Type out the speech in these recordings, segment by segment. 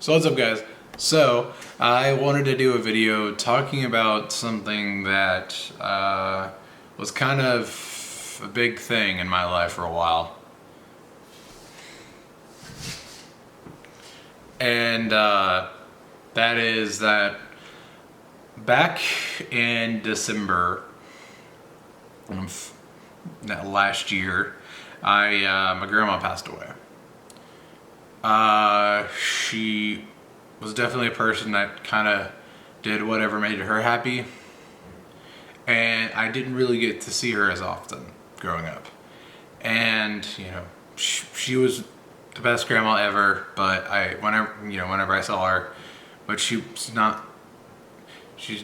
So what's up, guys? So I wanted to do a video talking about something that was kind of a big thing in my life for a while. And that is that back in December of last year, my grandma passed away. She was definitely a person that kind of did whatever made her happy, and I didn't really get to see her as often growing up. And she was the best grandma ever, but whenever I saw her, but she's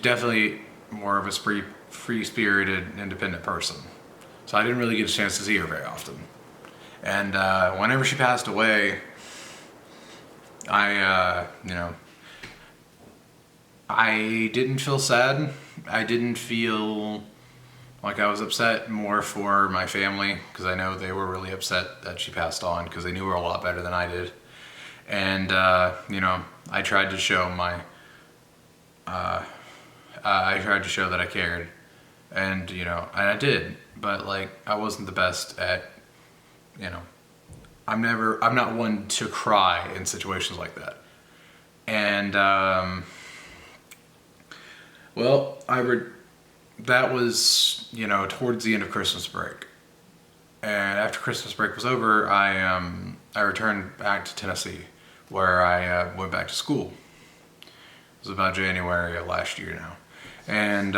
definitely more of a free-spirited, independent person. So I didn't really get a chance to see her very often. And whenever she passed away, I didn't feel sad. I didn't feel like I was upset, more for my family, because I know they were really upset that she passed on, because they knew her a lot better than I did. And I tried to show that I cared, and I did. But I wasn't the best at, I'm not one to cry in situations like that. And that was towards the end of Christmas break. And after Christmas break was over, I returned back to Tennessee, where I went back to school. It was about January of last year now. And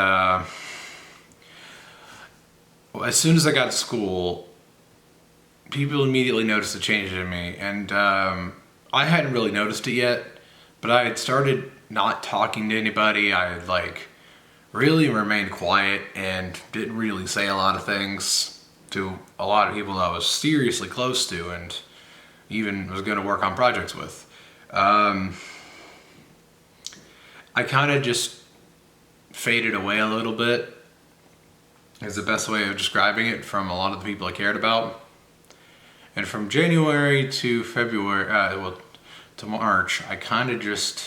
as soon as I got to school, people immediately noticed a change in me. And I hadn't really noticed it yet, but I had started not talking to anybody. I had really remained quiet and didn't really say a lot of things to a lot of people that I was seriously close to and even was going to work on projects with. I kind of just faded away a little bit, is the best way of describing it, from a lot of the people I cared about. And from January to February, to March, I kind of just,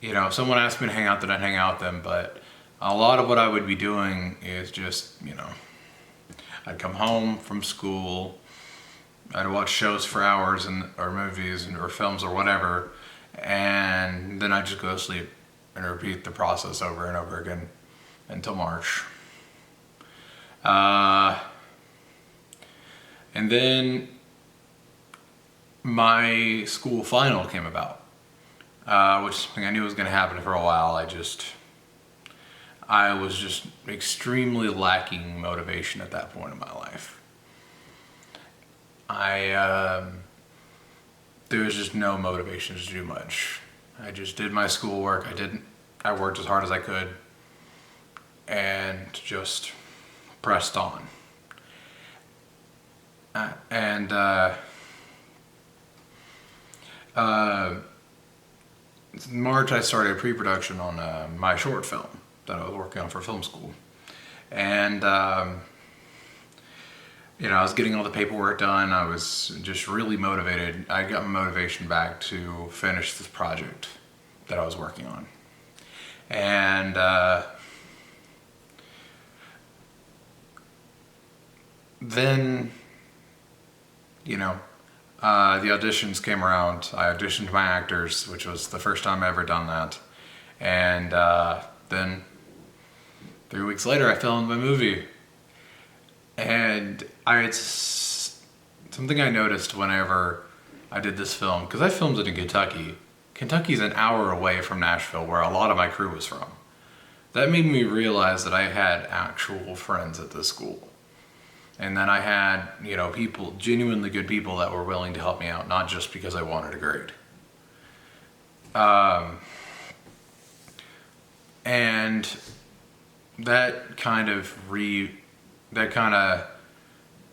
if someone asked me to hang out, then I'd hang out with them. But a lot of what I would be doing is just, I'd come home from school, I'd watch shows for hours or movies or films or whatever, and then I'd just go to sleep and repeat the process over and over again until March. And then my school final came about, which is something I knew was going to happen for a while. I was just extremely lacking motivation at that point in my life. There was just no motivation to do much. I just did my schoolwork. I worked as hard as I could and just pressed on. In March, I started pre-production on my short film that I was working on for film school. And I was getting all the paperwork done. I was just really motivated. I got my motivation back to finish this project that I was working on. And then the auditions came around. I auditioned my actors, which was the first time I ever done that. And then 3 weeks later, I filmed my movie. And something I noticed whenever I did this film, because I filmed it in Kentucky. Kentucky's an hour away from Nashville, where a lot of my crew was from. That made me realize that I had actual friends at this school. And then I had, people, genuinely good people that were willing to help me out, not just because I wanted a grade. And that kind of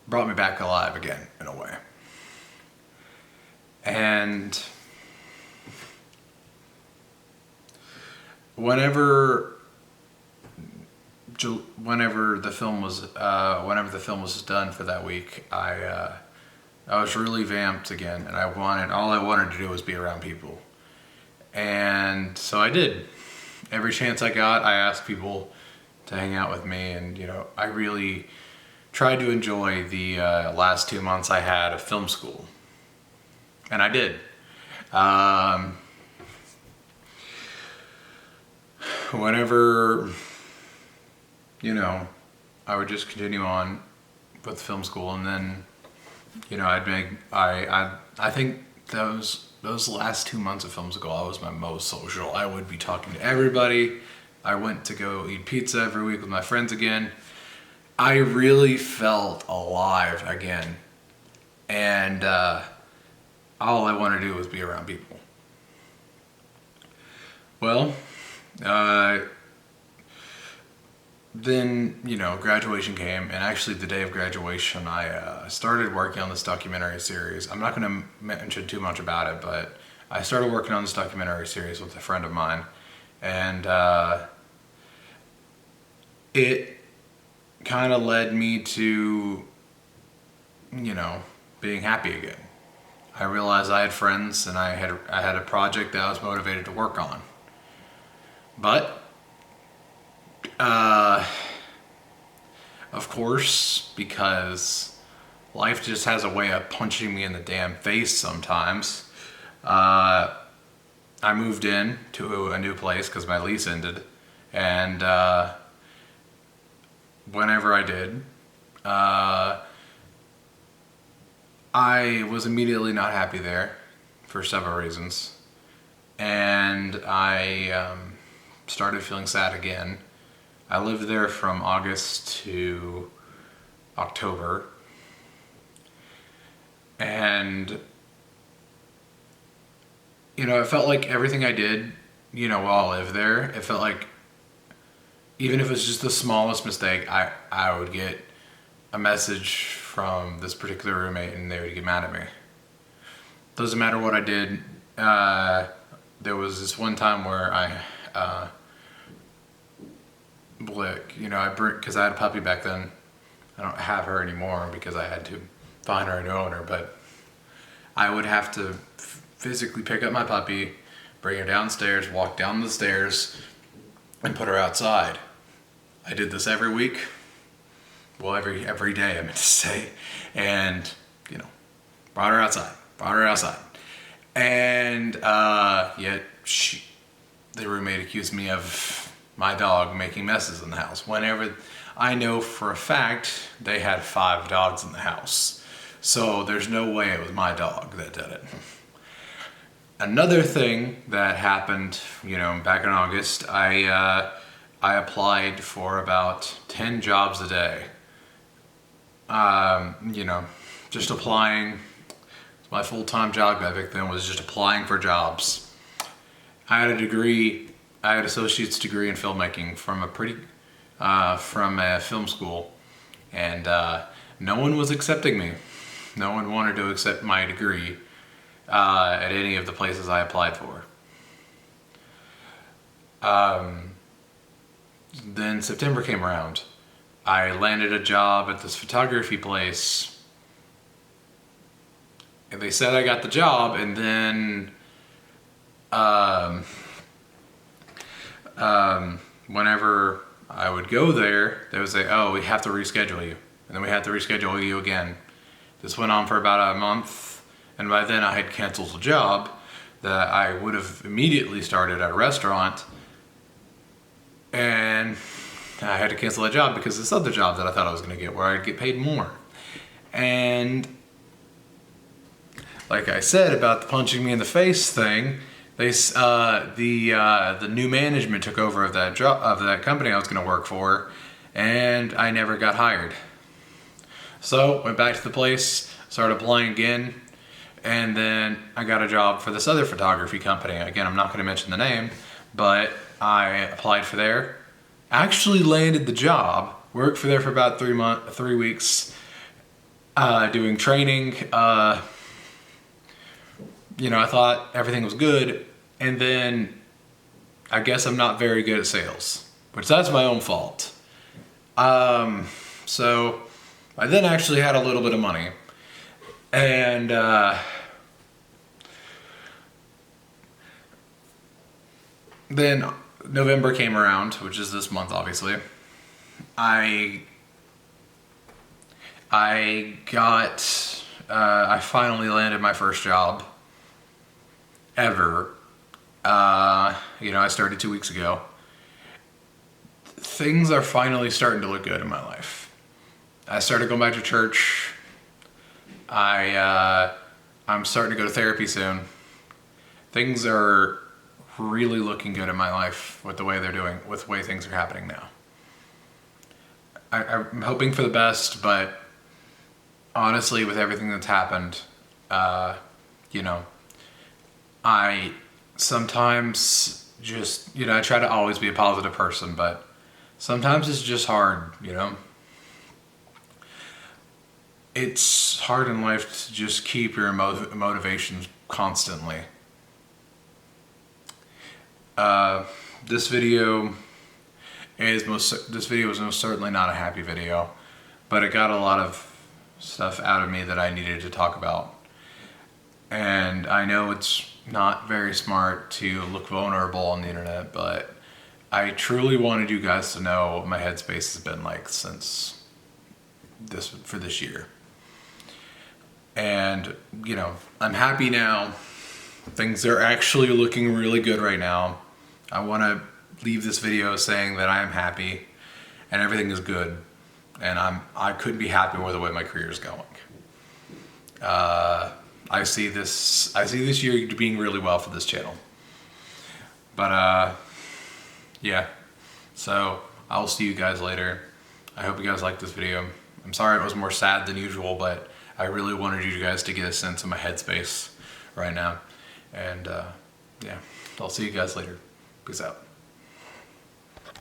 brought me back alive again, in a way. And whenever the film was done for that week, I I was really vamped again, and all I wanted to do was be around people. And so I did. Every chance I got, I asked people to hang out with me, and I really tried to enjoy the last 2 months I had of film school, and I did. Whenever I would just continue on with film school, and then I think those last 2 months of film school, I was my most social. I would be talking to everybody. I went to go eat pizza every week with my friends again. I really felt alive again. And all I wanted to do was be around people. Well, then, graduation came, and actually the day of graduation, I started working on this documentary series. I'm not going to mention too much about it, but I started working on this documentary series with a friend of mine, and it kind of led me to, being happy again. I realized I had friends, and I had a project that I was motivated to work on. But of course, because life just has a way of punching me in the damn face sometimes, I moved in to a new place because my lease ended, and whenever I did, I was immediately not happy there for several reasons, and I started feeling sad again. I lived there from August to October, and it felt like everything I did, while I lived there, it felt like even if it was just the smallest mistake, I would get a message from this particular roommate and they would get mad at me. Doesn't matter what I did. There was this one time where because I had a puppy back then. I don't have her anymore because I had to find her a new owner, but I would have to physically pick up my puppy, bring her downstairs, walk down the stairs, and put her outside. I did this every week. Well, every day, I meant to say. And, brought her outside. And yet the roommate accused me of my dog making messes in the house. Whenever I know for a fact they had 5 dogs in the house. So there's no way it was my dog that did it. Another thing that happened, back in August, I applied for about 10 jobs a day. Just applying. My full-time job back then was just applying for jobs. I had an associate's degree in filmmaking from a film school, and no one was accepting me. No one wanted to accept my degree at any of the places I applied for. Then September came around. I landed a job at this photography place. And they said I got the job, and then whenever I would go there, they would say, "Oh, we have to reschedule you." And then we had to reschedule you again. This went on for about a month, and by then I had canceled a job that I would have immediately started at a restaurant, and I had to cancel that job because this other job that I thought I was going to get, where I'd get paid more. And like I said about the punching me in the face thing, the new management took over of that company I was going to work for, and I never got hired. So went back to the place, started applying again, and then I got a job for this other photography company. Again, I'm not going to mention the name, but I applied for there, actually landed the job, worked for there for about 3 weeks, doing training. I thought everything was good, and then I guess I'm not very good at sales, which that's my own fault. So I then actually had a little bit of money, And then November came around, which is this month, obviously. I finally landed my first job ever. I started 2 weeks ago. Things are finally starting to look good in my life. I started going back to church. I'm starting to go to therapy soon. Things are really looking good in my life with the way with the way things are happening now. I'm hoping for the best, but honestly, with everything that's happened, I sometimes just, I try to always be a positive person, but sometimes it's just hard, It's hard in life to just keep your motivations constantly. This video is most certainly not a happy video, but it got a lot of stuff out of me that I needed to talk about. And I know it's not very smart to look vulnerable on the internet, but I truly wanted you guys to know what my headspace has been like since for this year. And, I'm happy now. Things are actually looking really good right now. I want to leave this video saying that I am happy and everything is good. And I couldn't be happier with the way my career is going. I see this year being really well for this channel. But yeah. So I'll see you guys later. I hope you guys liked this video. I'm sorry it was more sad than usual, but I really wanted you guys to get a sense of my headspace right now. And yeah, I'll see you guys later. Peace out.